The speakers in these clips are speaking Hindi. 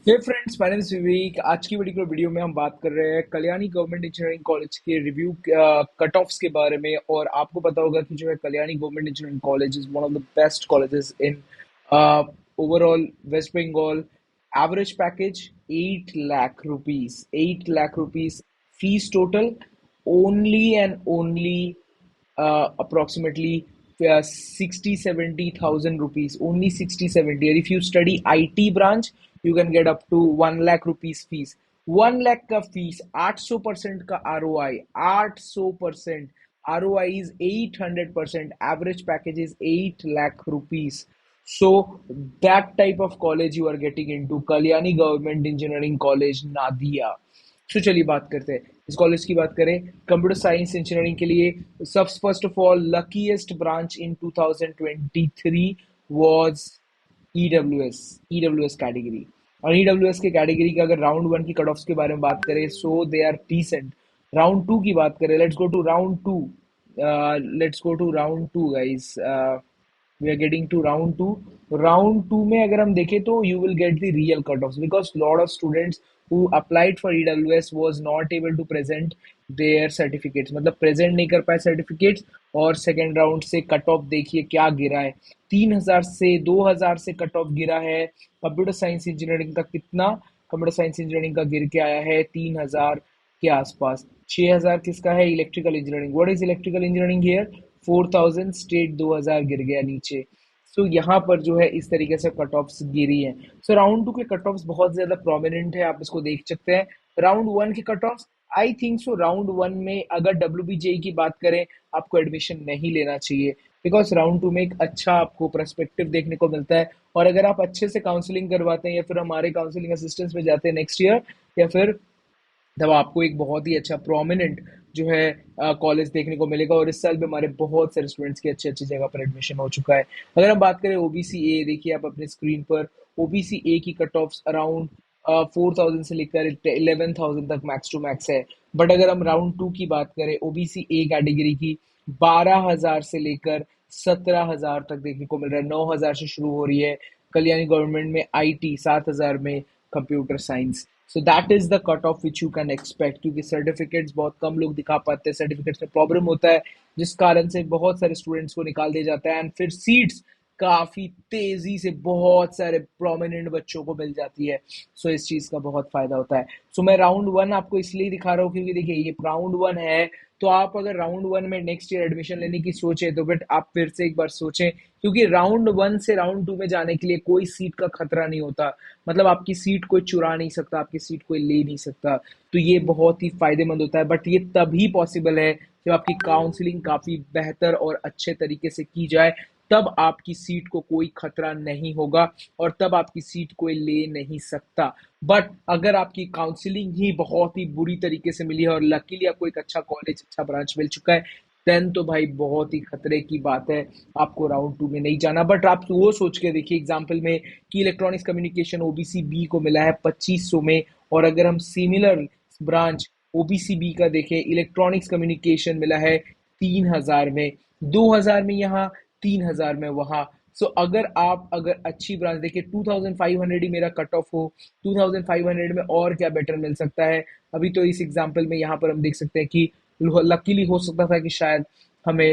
Hey friends, my name is Vivek. आज की पर्टिकुलर वीडियो में हम बात कर रहे हैं कल्याणी गवर्नमेंट इंजीनियरिंग कॉलेज के रिव्यू कट ऑफ्स के बारे में। और आपको पता होगा कि जो है Kalyani government engineering college is one of the best colleges in overall West Bengal. Average package 8 lakh rupees, 8 lakh rupees fees total, only and only approximately 60-70 thousand rupees, only 60-70. And if you study IT branch, you can get up to 1 lakh rupees fees. 1 lakh का फीस, 800% का ROI, 800%, ROI is 800%, average package is 8 lakh rupees. So that type of college you are getting into Kalyani Government Engineering College, Nadia. तो चलिए बात करते हैं इस कॉलेज की। बात करें कंप्यूटर साइंस इंजीनियरिंग के लिए, सब first of all luckiest branch in 2023 was EWS, EWS category. और EWS के कैटेगरी का अगर राउंड वन की कट ऑफ्स के बारे में बात करें, so they are decent. Round two की बात करें, let's go to round two, let's go to round two guys. We are getting to round two. Round two में अगर हम देखें तो you will get the real cut off, because lot of students who applied for EWS was not able to present their certificates, मतलब प्रेजेंट नहीं कर पाए सर्टिफिकेट्स। और सेकेंड राउंड से कट ऑफ देखिए क्या गिरा है, 3000 से 2000 से कट ऑफ गिरा है। कंप्यूटर साइंस इंजीनियरिंग का कितना, कंप्यूटर साइंस इंजीनियरिंग का गिर के आया है 3000 के आसपास। 6000 किसका है, electrical engineering. What is electrical engineering here, 4000 state 2000 गिर गया नीचे। सो यहाँ पर जो है इस तरीके से कट ऑफ्स गिरी हैं। सो राउंड टू के कट ऑफ्स बहुत ज्यादा प्रोमिनेंट है, आप इसको देख सकते हैं। राउंड वन के cut offs, I think so round one में अगर WBJE की बात करें, आपको एडमिशन नहीं लेना चाहिए, बिकॉज राउंड टू में एक अच्छा आपको पर्सपेक्टिव देखने को मिलता है। और अगर आप अच्छे से काउंसलिंग करवाते हैं या फिर हमारे काउंसलिंग असिस्टेंट्स में जाते हैं नेक्स्ट ईयर, या फिर तब आपको एक बहुत ही अच्छा प्रोमिनेंट जो है कॉलेज देखने को मिलेगा। और इस साल भी हमारे बहुत सारे स्टूडेंट्स की अच्छी अच्छी जगह पर एडमिशन हो चुका है। अगर हम बात करें ओबीसी ए, देखिए आप अपने स्क्रीन पर, ओबीसी ए की कट ऑफ्स अराउंड 4000 से लेकर 11,000 तक मैक्स टू मैक्स है। बट अगर हम राउंड टू की बात करें ओबीसी ए कैटेगरी की, 12,000 से लेकर 17,000 तक देखने को मिल रहा है। 9,000 से शुरू हो रही है कल्याणी गवर्नमेंट में IT, 7,000 में computer science. So that is the cut of which you can expect, क्योंकि सर्टिफिकेट्स बहुत कम लोग दिखा पाते हैं, सर्टिफिकेट्स में प्रॉब्लम होता है, जिस कारण से बहुत सारे स्टूडेंट्स को निकाल दिया जाता है। एंड फिर सीट्स काफी तेजी से बहुत सारे प्रोमिनेंट बच्चों को मिल जाती है। सो इस चीज का बहुत फायदा होता है। सो मैं राउंड वन आपको इसलिए दिखा रहा हूँ क्योंकि देखिए ये राउंड वन है। तो आप अगर राउंड वन में नेक्स्ट ईयर एडमिशन लेने की सोचें तो बट आप फिर से एक बार सोचें, क्योंकि राउंड वन से राउंड टू में जाने के लिए कोई सीट का खतरा नहीं होता। मतलब आपकी सीट कोई चुरा नहीं सकता, आपकी सीट कोई ले नहीं सकता। तो ये बहुत ही फायदेमंद होता है। बट ये तभी पॉसिबल है जब आपकी काउंसलिंग काफी बेहतर और अच्छे तरीके से की जाए, तब आपकी सीट को कोई खतरा नहीं होगा और तब आपकी सीट कोई ले नहीं सकता। बट अगर आपकी काउंसलिंग ही बहुत ही बुरी तरीके से मिली है और लकीली आपको एक अच्छा कॉलेज, अच्छा ब्रांच मिल चुका है, देन तो भाई बहुत ही खतरे की बात है, आपको राउंड टू में नहीं जाना। बट आप वो सोच के देखिए एग्जाम्पल में कि इलेक्ट्रॉनिक्स कम्युनिकेशन ओबीसी बी को मिला है 2500 में, और अगर हम सिमिलर ब्रांच ओबीसी बी का देखें, इलेक्ट्रॉनिक्स कम्युनिकेशन मिला है 3000 में, 2000 में यहाँ, 3000 में वहाँ। सो अगर अच्छी ब्रांच देखिए, 2500 ही मेरा कट ऑफ हो, 2500 में और क्या बेटर मिल सकता है। अभी तो इस एग्जाम्पल में यहाँ पर हम देख सकते हैं कि लकीली हो सकता था कि शायद हमें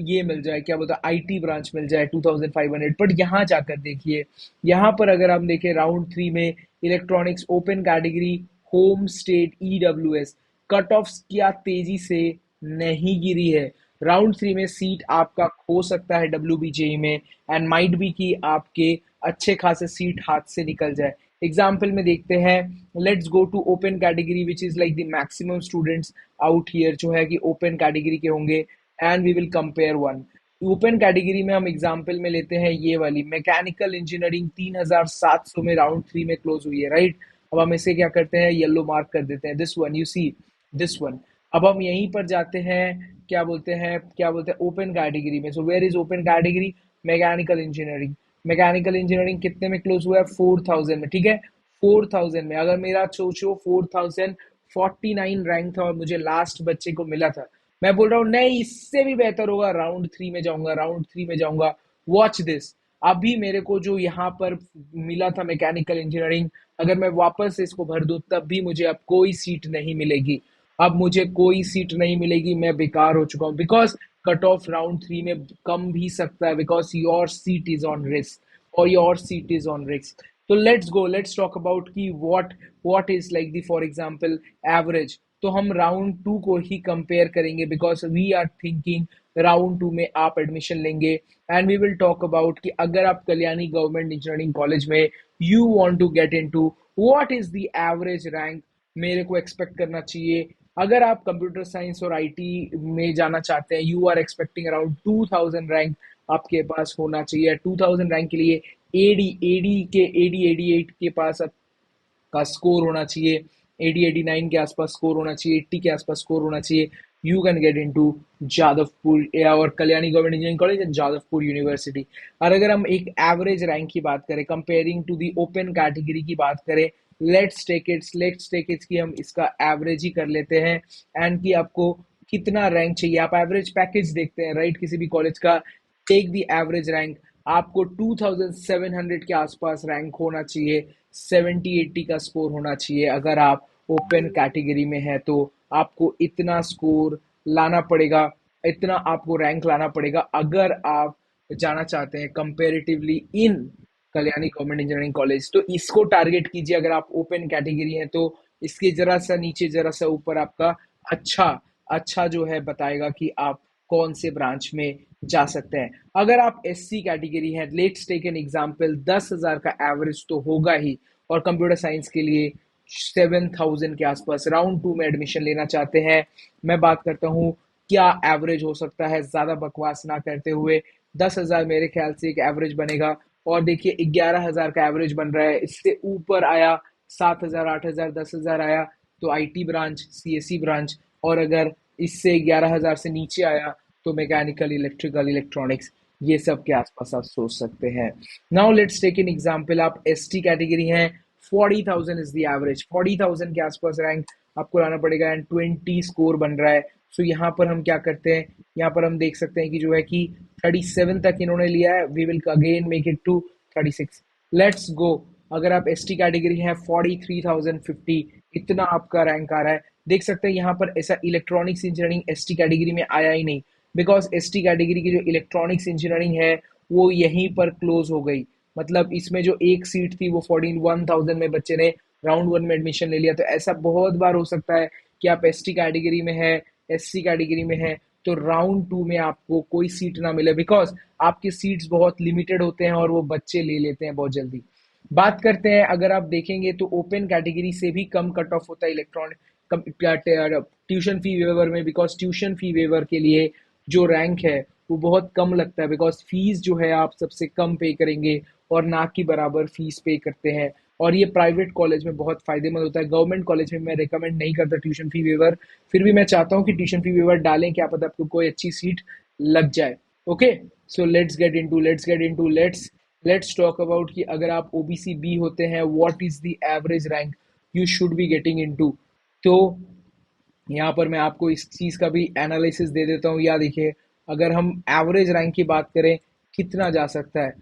ये मिल जाए, क्या बोलते हैं, आईटी ब्रांच मिल जाए 2500। बट यहाँ जाकर देखिए, यहाँ पर अगर हम देखें राउंड थ्री में electronics open category, home state EWS, cut off क्या तेजी से नहीं गिरी है। राउंड थ्री में सीट आपका खो सकता है WBJE में, एंड माइट बी कि आपके अच्छे खासे सीट हाथ से निकल जाए। एग्जाम्पल में देखते हैं, let's go to open category which is like the maximum students out here जो है कि ओपन कैटेगरी के होंगे, and we will compare one. Open category में हम एग्जाम्पल में लेते हैं ये वाली मैकेनिकल इंजीनियरिंग, 3700 में राउंड थ्री में क्लोज हुई है, राइट। अब हम इसे क्या करते हैं, येलो मार्क कर देते हैं, this one, you see this one. अब हम यहीं पर जाते हैं, क्या बोलते हैं ओपन कैटेगरी में। So where is open category, mechanical engineering. Mechanical engineering कितने में क्लोज हुआ है, 4000 में, ठीक है। 4000 में अगर मेरा सोचो 4049 रैंक था और मुझे लास्ट बच्चे को मिला था, मैं बोल रहा हूँ नहीं, इससे भी बेहतर होगा, राउंड थ्री में जाऊंगा, राउंड थ्री में जाऊंगा। वॉच दिस, अभी मेरे को जो यहाँ पर मिला था मैकेनिकल इंजीनियरिंग, अगर मैं वापस इसको भर दूं तब भी मुझे अब कोई सीट नहीं मिलेगी। अब मुझे कोई सीट नहीं मिलेगी, मैं बेकार हो चुका हूँ, बिकॉज कट ऑफ राउंड 3 में कम भी सकता है, because your seat is on risk और your seat is on risk. तो let's go, let's talk about कि what is like the for example average. तो हम राउंड 2 को ही कंपेयर करेंगे, because we are thinking round 2 में आप एडमिशन लेंगे। And we will talk about कि अगर आप कल्याणी गवर्नमेंट इंजीनियरिंग कॉलेज में you want to get into, what is the average rank मेरे को एक्सपेक्ट करना चाहिए। अगर आप कंप्यूटर साइंस और आईटी में जाना चाहते हैं, you are expecting around 2000 rank आपके पास होना चाहिए। 2000 रैंक के लिए एडी एडी के एडी 88 के पास का स्कोर होना चाहिए, 80-89 के आसपास स्कोर होना चाहिए, 80 के आसपास स्कोर होना चाहिए। You can get into Jadavpur और Kalyani government engineering college and Jadavpur university. और अगर हम एक एवरेज रैंक की बात करें, comparing to the open category की बात करें, लेट्स टेक इट्स कि हम इसका एवरेज ही कर लेते हैं। एंड कि आपको कितना रैंक चाहिए, आप एवरेज पैकेज देखते हैं राइट किसी भी कॉलेज का। टेक द एवरेज रैंक, आपको 2700 के आसपास रैंक होना चाहिए, 70-80 का स्कोर होना चाहिए। अगर आप ओपन कैटेगरी में है तो आपको इतना स्कोर लाना पड़ेगा, इतना आपको रैंक लाना पड़ेगा अगर आप जाना चाहते हैं कंपेरेटिवली इन कल्याणी गवर्नमेंट इंजीनियरिंग कॉलेज। तो इसको टारगेट कीजिए अगर आप ओपन कैटेगरी हैं तो। इसके जरा सा नीचे जरा सा ऊपर आपका अच्छा अच्छा जो है बताएगा कि आप कौन से ब्रांच में जा सकते हैं। अगर आप एससी कैटेगरी हैं, लेट्स टेक एन एग्जांपल, 10,000 का एवरेज तो होगा ही, और कंप्यूटर साइंस के लिए 7,000 के आसपास राउंड 2 में एडमिशन लेना चाहते हैं। मैं बात करता हूँ क्या एवरेज हो सकता है, ज्यादा बकवास ना करते हुए। 10,000 मेरे ख्याल से एक एवरेज बनेगा। और देखिए 11,000 का एवरेज बन रहा है, इससे ऊपर आया 7,000, 8,000, 10,000 आया तो आईटी ब्रांच, सीएससी ब्रांच। और अगर इससे 11,000 से नीचे आया तो मैकेनिकल, इलेक्ट्रिकल, इलेक्ट्रॉनिक्स, ये सब के आसपास आप सोच सकते हैं। Now let's take an example, आप एसटी कैटेगरी हैं, 40,000 इज द एवरेज, 40,000 के आसपास रैंक आपको लाना पड़ेगा एंड 20 स्कोर बन रहा है। सो यहाँ पर हम क्या करते हैं, यहाँ पर हम देख सकते हैं कि जो है कि 37 तक इन्होंने लिया है, we will again make it two 36। Let's go, अगर आप एस टी कैटेगरी हैं, 43,050 इतना आपका रैंक आ रहा है। देख सकते हैं यहाँ पर ऐसा electronics engineering S T category में आया ही नहीं, बिकॉज एस टी कैटेगरी की जो इलेक्ट्रॉनिक्स इंजीनियरिंग है वो यहीं पर क्लोज हो गई। मतलब इसमें जो एक सीट थी वो 41,000 में बच्चे ने राउंड 1 में एडमिशन ले लिया। तो ऐसा बहुत बार हो सकता है कि आप एस टी कैटेगरी में है, एस सी कैटेगरी में है, तो राउंड 2 में आपको कोई सीट ना मिले, बिकॉज आपके सीट्स बहुत लिमिटेड होते हैं और वो बच्चे ले लेते हैं बहुत जल्दी। बात करते हैं, अगर आप देखेंगे तो ओपन कैटेगरी से भी कम कट ऑफ होता है इलेक्ट्रॉनिक ट्यूशन फी वेवर में, बिकॉज ट्यूशन फी वेवर के लिए जो रैंक है वो बहुत कम लगता है, बिकॉज फीस जो है आप सबसे कम पे करेंगे और ना की बराबर फीस पे करते हैं। और ये प्राइवेट कॉलेज में बहुत फायदेमंद होता है, गवर्नमेंट कॉलेज में मैं रिकमेंड नहीं करता ट्यूशन फी वेवर। फिर भी मैं चाहता हूँ कि ट्यूशन फी वेवर डालें, क्या पता आपको कोई अच्छी सीट लग जाए। Okay, so let's talk about कि अगर आप ओबीसी बी होते हैं, what is the average rank you should be getting into. तो यहाँ पर मैं आपको इस चीज का भी एनालिसिस दे देता हूँ। या देखिए, अगर हम एवरेज रैंक की बात करें, कितना जा सकता है,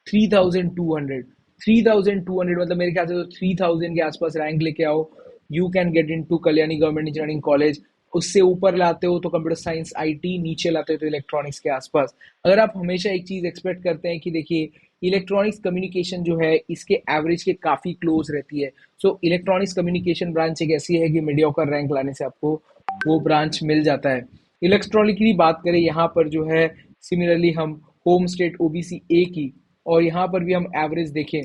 3,200। 3,200 मतलब मेरे ख्याल से तो 3,000 के आसपास रैंक लेके आओ, you can get into Kalyani government engineering college. उससे ऊपर लाते हो तो कंप्यूटर साइंस आईटी, नीचे लाते हो तो इलेक्ट्रॉनिक्स के आसपास। अगर आप हमेशा एक चीज एक्सपेक्ट करते हैं कि देखिए इलेक्ट्रॉनिक्स कम्युनिकेशन जो है इसके एवरेज के काफी क्लोज रहती है। सो इलेक्ट्रॉनिक्स कम्युनिकेशन ब्रांच एक ऐसी है कि मीडियोकर रैंक लाने से आपको वो ब्रांच मिल जाता है। इलेक्ट्रॉनिक की बात करें यहाँ पर जो है, सिमिलरली हम होम स्टेट ओबीसी ए की, और यहाँ पर भी हम एवरेज देखें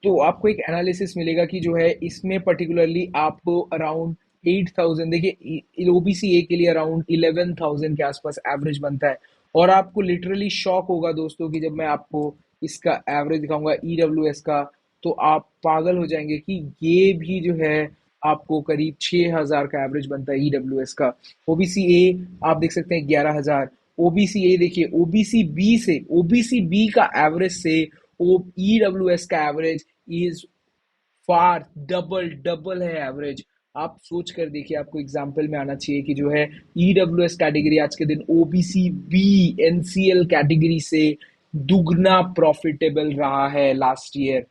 तो आपको एक एनालिसिस मिलेगा कि जो है इसमें पर्टिकुलरली आपको अराउंड 8,000, देखिए ओबीसी ए के लिए अराउंड 11,000 के आसपास एवरेज बनता है। और आपको लिटरली शॉक होगा दोस्तों कि जब मैं आपको इसका एवरेज दिखाऊंगा ईडब्ल्यूएस का, तो आप पागल हो जाएंगे कि ये भी जो है आपको करीब 6,000 का एवरेज बनता है ईडब्ल्यूएस का। ओबीसी ए आप देख सकते हैं 11,000। ओबीसी ए देखिए, ओबीसी बी का एवरेज से ओ ईडब्ल्यूएस का average is far double double है एवरेज। आप सोच कर देखिए, आपको एग्जाम्पल में आना चाहिए कि जो है ईडब्ल्यूएस कैटेगरी आज के दिन ओबीसी बी एनसीएल कैटेगरी से दुगना प्रॉफिटेबल रहा है लास्ट ईयर,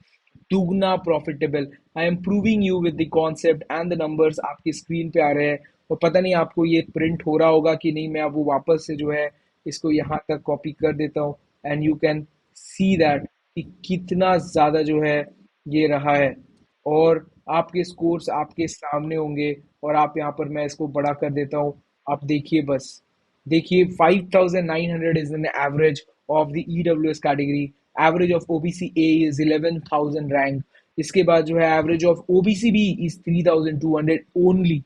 दुगना profitable. I am proving you with the concept and the numbers आपकी स्क्रीन पे आ रहे हैं। और पता नहीं आपको ये प्रिंट हो रहा होगा कि नहीं, मैं अब वो वापस से जो है इसको यहाँ तक कॉपी कर देता हूँ, and you can see that कि कितना ज़्यादा जो है ये रहा है। और आपके स्कोर्स आपके सामने होंगे, और आप यहाँ पर, मैं इसको बड़ा कर देता हूँ, आप देखिए बस, देखिए 5,900 is an average of the EWS category. Average of OBC A is 11,000 rank. इसके बाद जो है average of OBC B is 3,200 only.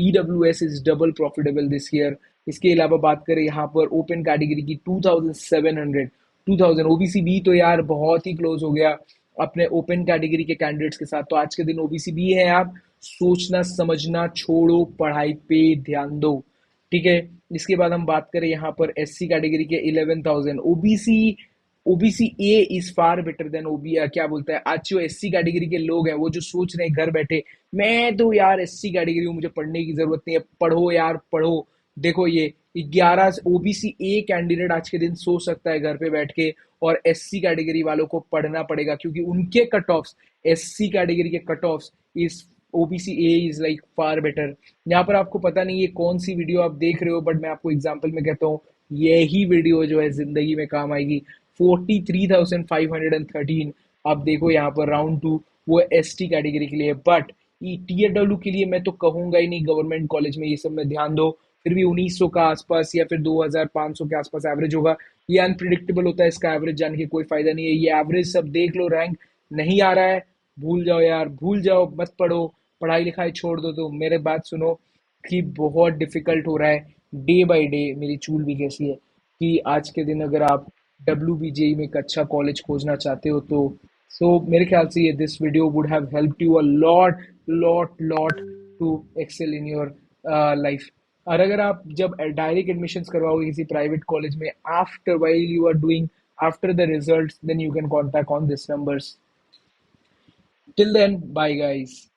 EWS is double profitable this year. इसके अलावा बात करें यहाँ पर ओपन कैटेगरी की 2,700, 2,000 ओबीसी बी तो यार बहुत ही क्लोज हो गया अपने ओपन कैटेगरी के कैंडिडेट्स के साथ। तो आज के दिन ओबीसी बी है, आप सोचना समझना छोड़ो, पढ़ाई पे ध्यान दो, ठीक है। इसके बाद हम बात करें यहाँ पर एससी कैटेगरी के 11,000, OBC OBC A is far better than OB, क्या बोलता है, आज जो एससी कैटेगरी के लोग हैं वो जो सोच रहे हैं घर बैठे, मैं तो यार एससी कैटेगरी हूँ, मुझे पढ़ने की जरूरत नहीं है, पढ़ो यार पढ़ो। देखो ये 11 ओबीसी ए कैंडिडेट आज के दिन सोच सकता है घर पे बैठ के, और एससी कैटेगरी वालों को पढ़ना पड़ेगा क्योंकि उनके कट ऑफ्स, एससी कैटेगरी के cut offs is, OBC A is like far better. यहाँ पर आपको पता नहीं ये कौन सी वीडियो आप देख रहे हो, बट मैं आपको एग्जांपल में कहता हूँ यही वीडियो जो है जिंदगी में काम आएगी। 43,513, आप देखो यहाँ पर राउंड टू, वो एस टी कैटेगरी के लिए, बट टीयर डब्ल्यू के लिए मैं तो कहूंगा ही नहीं गवर्नमेंट कॉलेज में ये सब में ध्यान दो। फिर भी 1900 का आसपास या फिर 2500 के आसपास एवरेज होगा। ये अनप्रिडिक्टेबल होता है, इसका एवरेज जान के कोई फायदा नहीं है, ये एवरेज सब देख लो, रैंक नहीं आ रहा है, भूल जाओ यार, भूल जाओ, मत पढ़ो, पढ़ाई लिखाई छोड़ दो। तो मेरे बात सुनो कि बहुत डिफिकल्ट हो रहा है डे बाय डे, मेरी चूल भी कैसी है कि आज के दिन अगर आप डब्ल्यू बी जे में एक अच्छा कॉलेज खोजना चाहते हो तो, सो मेरे ख्याल से ये this video would have helped you a lot lot to excel in your life. और अगर आप जब डायरेक्ट एडमिशंस करवाओगे किसी प्राइवेट कॉलेज में, after while you are doing, after the results, then you can contact on this numbers. Till then, bye guys.